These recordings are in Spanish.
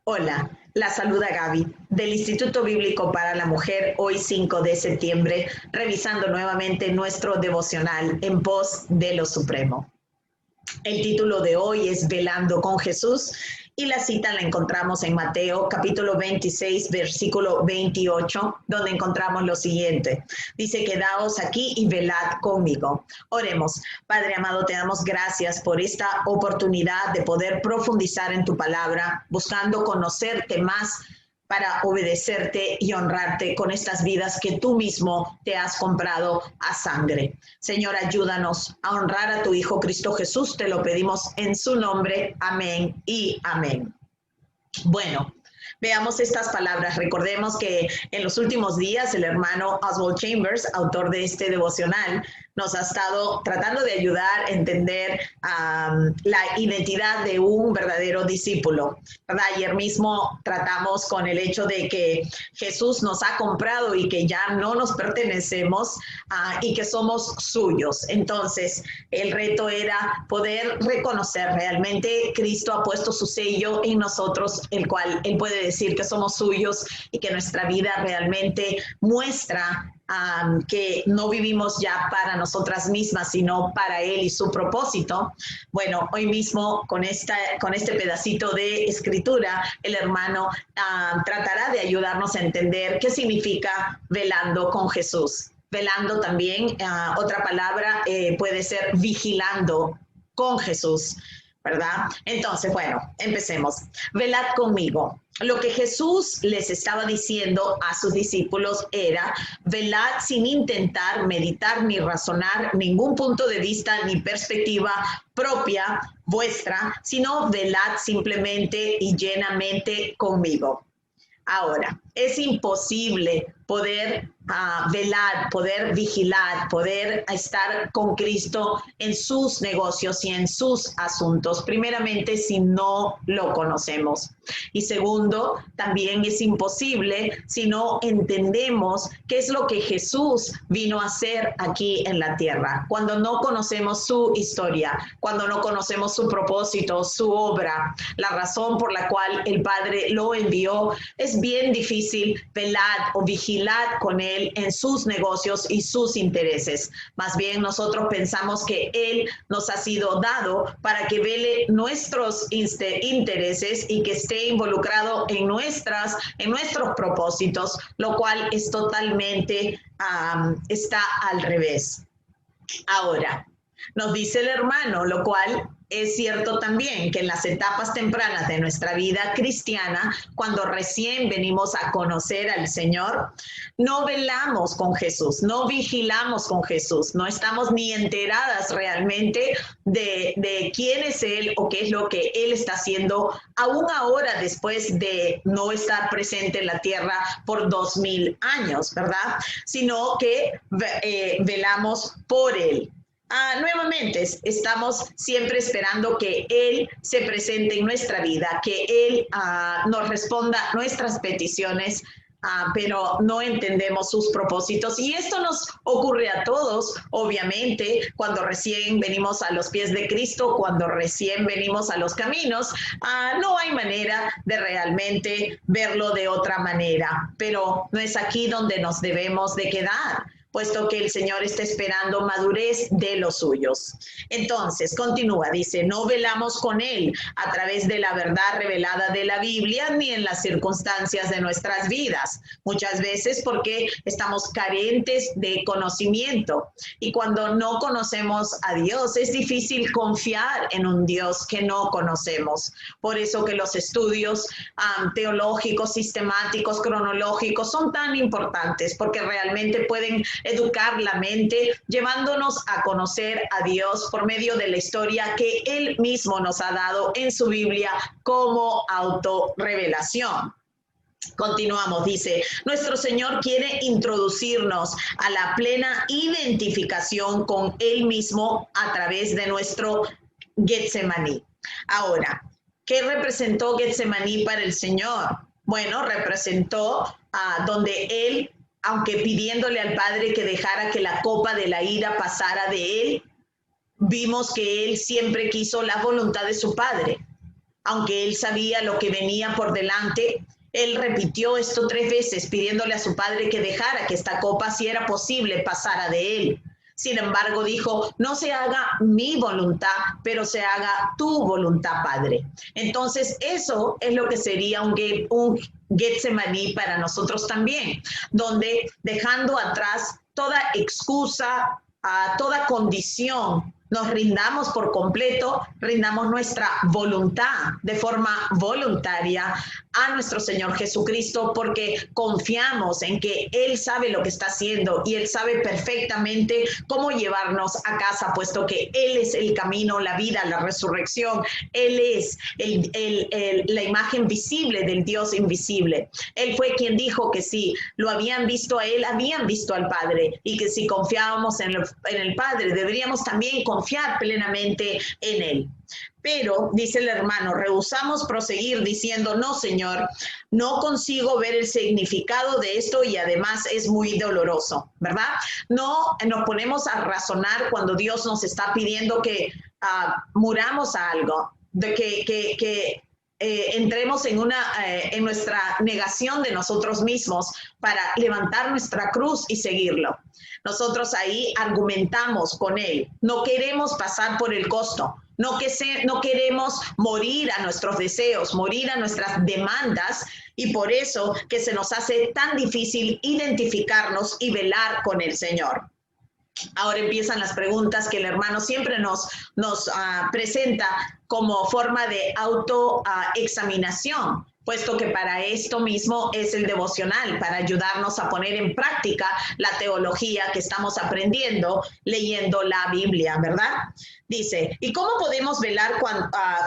Hola, la saluda Gaby del Instituto Bíblico para la Mujer, hoy 5 de septiembre, revisando nuevamente nuestro devocional en pos de lo supremo. El título de hoy es Velando con Jesús y la cita la encontramos en Mateo capítulo 26, versículo 28, donde encontramos lo siguiente. Dice, quedaos aquí y velad conmigo. Oremos. Padre amado, te damos gracias por esta oportunidad de poder profundizar en tu palabra, buscando conocerte más para obedecerte y honrarte con estas vidas que tú mismo te has comprado a sangre. Señor, ayúdanos a honrar a tu Hijo Cristo Jesús. Te lo pedimos en su nombre. Amén y amén. Bueno, veamos estas palabras. Recordemos que en los últimos días el hermano Oswald Chambers, autor de este devocional, nos ha estado tratando de ayudar a entender la identidad de un verdadero discípulo, ¿verdad? Ayer mismo tratamos con el hecho de que Jesús nos ha comprado y que ya no nos pertenecemos y que somos suyos. Entonces, el reto era poder reconocer realmente Cristo ha puesto su sello en nosotros, el cual Él puede decir que somos suyos y que nuestra vida realmente muestra que no vivimos ya para nosotras mismas, sino para Él y su propósito. Bueno, hoy mismo con este pedacito de escritura, el hermano tratará de ayudarnos a entender qué significa velando con Jesús. Velando también, otra palabra puede ser vigilando con Jesús, ¿verdad? Entonces, bueno, empecemos. Velad conmigo. Lo que Jesús les estaba diciendo a sus discípulos era, velad sin intentar meditar ni razonar ningún punto de vista ni perspectiva propia vuestra, sino velad simplemente y llenamente conmigo. Ahora, es imposible poder velar, poder vigilar, poder estar con Cristo en sus negocios y en sus asuntos, primeramente si no lo conocemos. Y segundo, también es imposible si no entendemos qué es lo que Jesús vino a hacer aquí en la tierra. Cuando no conocemos su historia, cuando no conocemos su propósito, su obra, la razón por la cual el Padre lo envió, es bien difícil velar o vigilar con Él en sus negocios y sus intereses. Más bien nosotros pensamos que Él nos ha sido dado para que vele nuestros intereses y que esté involucrado en nuestros propósitos, lo cual es totalmente, está al revés. Ahora, nos dice el hermano, lo cual es cierto también, que en las etapas tempranas de nuestra vida cristiana, cuando recién venimos a conocer al Señor, no velamos con Jesús, no vigilamos con Jesús, no estamos ni enteradas realmente de quién es Él o qué es lo que Él está haciendo, aún ahora después de no estar presente en la tierra por 2000 años, ¿verdad? Sino que velamos por Él. Nuevamente, estamos siempre esperando que Él se presente en nuestra vida, que Él nos responda nuestras peticiones, pero no entendemos sus propósitos. Y esto nos ocurre a todos, obviamente, cuando recién venimos a los pies de Cristo, cuando recién venimos a los caminos, no hay manera de realmente verlo de otra manera, pero no es aquí donde nos debemos de quedar, puesto que el Señor está esperando madurez de los suyos. Entonces, continúa, dice, no velamos con Él a través de la verdad revelada de la Biblia ni en las circunstancias de nuestras vidas, muchas veces porque estamos carentes de conocimiento. Y cuando no conocemos a Dios, es difícil confiar en un Dios que no conocemos. Por eso que los estudios teológicos, sistemáticos, cronológicos son tan importantes, porque realmente pueden educar la mente, llevándonos a conocer a Dios por medio de la historia que Él mismo nos ha dado en su Biblia como autorrevelación. Continuamos, dice, nuestro Señor quiere introducirnos a la plena identificación con Él mismo a través de nuestro Getsemaní. Ahora, ¿qué representó Getsemaní para el Señor? Bueno, representó donde Él, aunque pidiéndole al Padre que dejara que la copa de la ira pasara de Él, vimos que Él siempre quiso la voluntad de su Padre. Aunque él sabía lo que venía por delante, él repitió esto 3 veces, pidiéndole a su padre que dejara que esta copa, si era posible, pasara de él. Sin embargo, dijo, no se haga mi voluntad, pero se haga tu voluntad, Padre. Entonces, eso es lo que sería un Getsemaní para nosotros también, donde dejando atrás toda excusa, toda condición, nos rindamos por completo, rindamos nuestra voluntad de forma voluntaria a nuestro Señor Jesucristo, porque confiamos en que Él sabe lo que está haciendo y Él sabe perfectamente cómo llevarnos a casa, puesto que Él es el camino, la vida, la resurrección. Él es la imagen visible del Dios invisible. Él fue quien dijo que si lo habían visto a Él, habían visto al Padre, y que si confiábamos en el Padre, deberíamos también confiar plenamente en Él. Pero, dice el hermano, rehusamos proseguir diciendo, no, Señor, no consigo ver el significado de esto y además es muy doloroso, ¿verdad? No nos ponemos a razonar cuando Dios nos está pidiendo que muramos a algo, de que entremos en nuestra negación de nosotros mismos para levantar nuestra cruz y seguirlo. Nosotros ahí argumentamos con Él, no queremos pasar por el costo. No queremos morir a nuestros deseos, morir a nuestras demandas, y por eso que se nos hace tan difícil identificarnos y velar con el Señor. Ahora empiezan las preguntas que el hermano siempre nos presenta como forma de autoexaminación, puesto que para esto mismo es el devocional, para ayudarnos a poner en práctica la teología que estamos aprendiendo leyendo la Biblia, ¿verdad? Dice, ¿y cómo podemos velar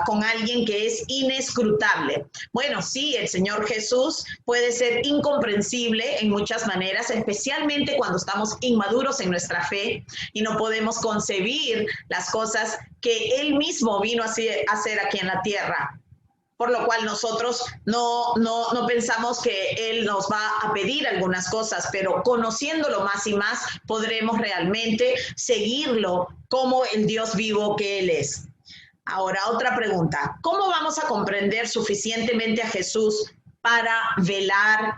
con alguien que es inescrutable? Bueno, sí, el Señor Jesús puede ser incomprensible en muchas maneras, especialmente cuando estamos inmaduros en nuestra fe y no podemos concebir las cosas que Él mismo vino a hacer aquí en la tierra. Por lo cual nosotros no pensamos que Él nos va a pedir algunas cosas, pero conociéndolo más y más podremos realmente seguirlo como el Dios vivo que Él es. Ahora, otra pregunta. ¿Cómo vamos a comprender suficientemente a Jesús para velar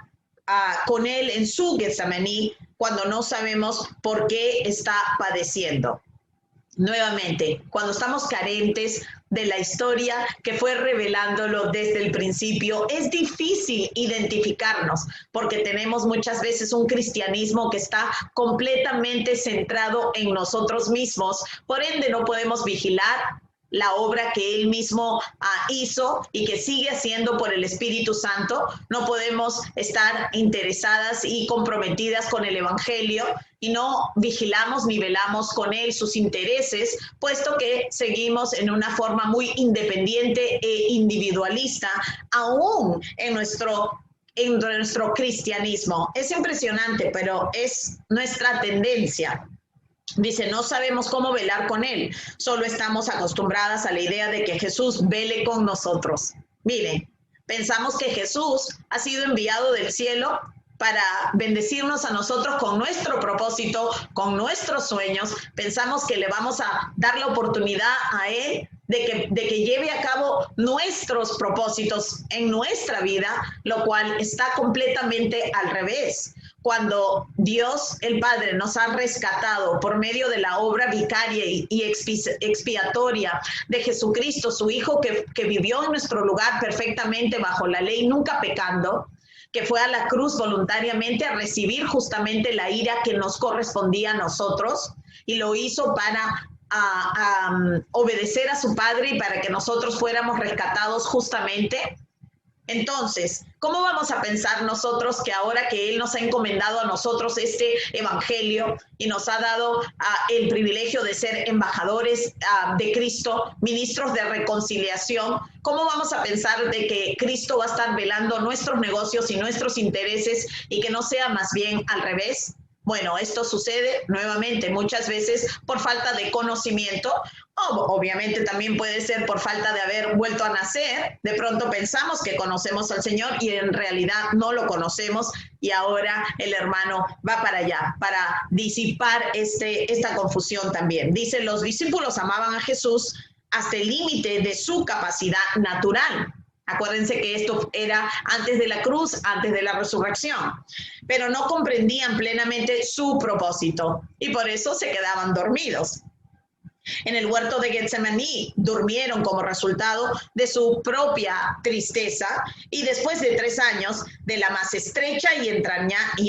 con Él en su Getsemaní cuando no sabemos por qué está padeciendo? Nuevamente, cuando estamos carentes de la historia que fue revelándolo desde el principio, es difícil identificarnos porque tenemos muchas veces un cristianismo que está completamente centrado en nosotros mismos, por ende no podemos vigilar la obra que Él mismo hizo y que sigue haciendo por el Espíritu Santo. No podemos estar interesadas y comprometidas con el Evangelio y no vigilamos ni velamos con Él sus intereses, puesto que seguimos en una forma muy independiente e individualista, aún en nuestro cristianismo. Es impresionante, pero es nuestra tendencia. Dice, no sabemos cómo velar con Él, solo estamos acostumbradas a la idea de que Jesús vele con nosotros. Miren, pensamos que Jesús ha sido enviado del cielo para bendecirnos a nosotros con nuestro propósito, con nuestros sueños. Pensamos que le vamos a dar la oportunidad a Él de que lleve a cabo nuestros propósitos en nuestra vida, lo cual está completamente al revés. Cuando Dios, el Padre, nos ha rescatado por medio de la obra vicaria y expiatoria de Jesucristo, su Hijo, que vivió en nuestro lugar perfectamente bajo la ley, nunca pecando, que fue a la cruz voluntariamente a recibir justamente la ira que nos correspondía a nosotros, y lo hizo para obedecer a su Padre y para que nosotros fuéramos rescatados justamente. Entonces, ¿cómo vamos a pensar nosotros que ahora que Él nos ha encomendado a nosotros este evangelio y nos ha dado el privilegio de ser embajadores de Cristo, ministros de reconciliación, cómo vamos a pensar de que Cristo va a estar velando nuestros negocios y nuestros intereses y que no sea más bien al revés? Bueno, esto sucede nuevamente muchas veces por falta de conocimiento, o obviamente también puede ser por falta de haber vuelto a nacer. De pronto pensamos que conocemos al Señor y en realidad no lo conocemos, y ahora el hermano va para allá, para disipar esta confusión también. Dice, los discípulos amaban a Jesús, hasta el límite de su capacidad natural. Acuérdense que esto era antes de la cruz, antes de la resurrección, pero no comprendían plenamente su propósito y por eso se quedaban dormidos. En el huerto de Getsemaní durmieron como resultado de su propia tristeza y después de 3 años de la más estrecha y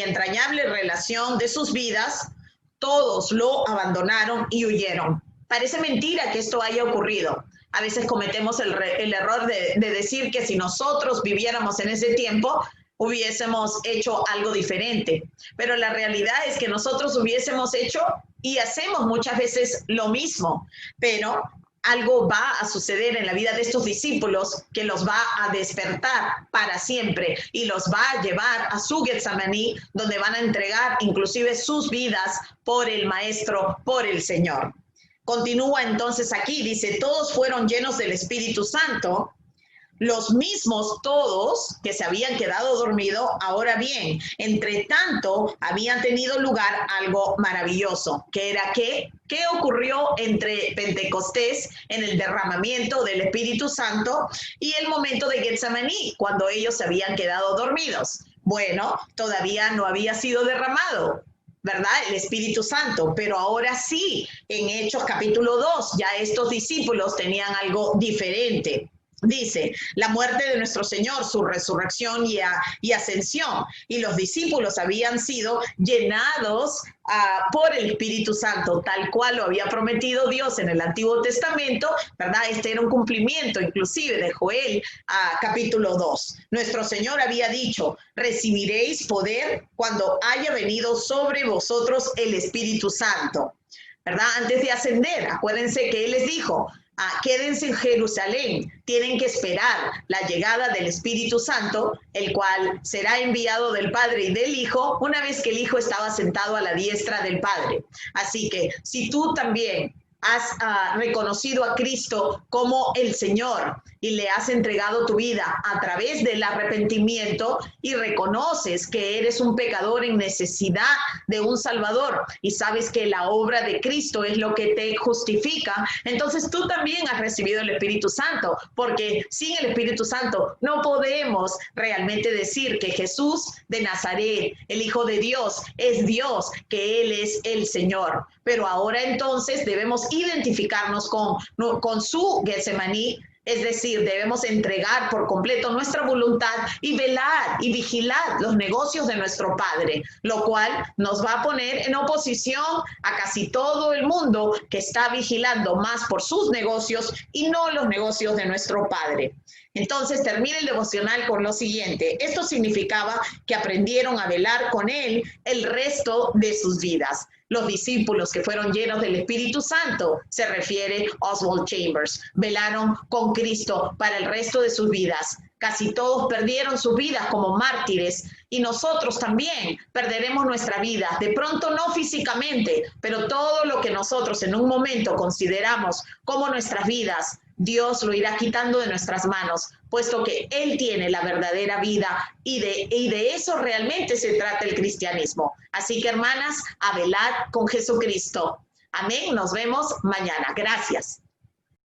entrañable relación de sus vidas, todos lo abandonaron y huyeron. Parece mentira que esto haya ocurrido. A veces cometemos el error de decir que si nosotros viviéramos en ese tiempo, hubiésemos hecho algo diferente. Pero la realidad es que nosotros hubiésemos hecho y hacemos muchas veces lo mismo, pero algo va a suceder en la vida de estos discípulos que los va a despertar para siempre y los va a llevar a su Getsemaní, donde van a entregar inclusive sus vidas por el Maestro, por el Señor. Continúa entonces aquí, dice, todos fueron llenos del Espíritu Santo, los mismos todos que se habían quedado dormidos. Ahora bien, entre tanto, habían tenido lugar algo maravilloso, que era ¿qué ocurrió entre Pentecostés, en el derramamiento del Espíritu Santo, y el momento de Getsemaní, cuando ellos se habían quedado dormidos? Bueno, todavía no había sido derramado, ¿verdad? El Espíritu Santo, pero ahora sí, en Hechos capítulo 2, ya estos discípulos tenían algo diferente. Dice, la muerte de nuestro Señor, su resurrección y ascensión, y los discípulos habían sido llenados por el Espíritu Santo, tal cual lo había prometido Dios en el Antiguo Testamento, ¿verdad? Este era un cumplimiento inclusive de Joel capítulo 2. Nuestro Señor había dicho, recibiréis poder cuando haya venido sobre vosotros el Espíritu Santo, ¿verdad? Antes de ascender, acuérdense que Él les dijo, quédense en Jerusalén, tienen que esperar la llegada del Espíritu Santo, el cual será enviado del Padre y del Hijo una vez que el Hijo estaba sentado a la diestra del Padre. Así que si tú también has reconocido a Cristo como el Señor y le has entregado tu vida a través del arrepentimiento y reconoces que eres un pecador en necesidad de un Salvador y sabes que la obra de Cristo es lo que te justifica, entonces tú también has recibido el Espíritu Santo, porque sin el Espíritu Santo no podemos realmente decir que Jesús de Nazaret, el Hijo de Dios, es Dios, que Él es el Señor. Pero ahora entonces debemos identificarnos con su Getsemaní, es decir, debemos entregar por completo nuestra voluntad y velar y vigilar los negocios de nuestro Padre, lo cual nos va a poner en oposición a casi todo el mundo que está vigilando más por sus negocios y no los negocios de nuestro Padre. Entonces termina el devocional con lo siguiente. Esto significaba que aprendieron a velar con Él el resto de sus vidas. Los discípulos que fueron llenos del Espíritu Santo, se refiere Oswald Chambers, velaron con Cristo para el resto de sus vidas. Casi todos perdieron sus vidas como mártires y nosotros también perderemos nuestra vida. De pronto no físicamente, pero todo lo que nosotros en un momento consideramos como nuestras vidas, Dios lo irá quitando de nuestras manos, puesto que Él tiene la verdadera vida y de eso realmente se trata el cristianismo. Así que, hermanas, a velar con Jesucristo. Amén. Nos vemos mañana. Gracias.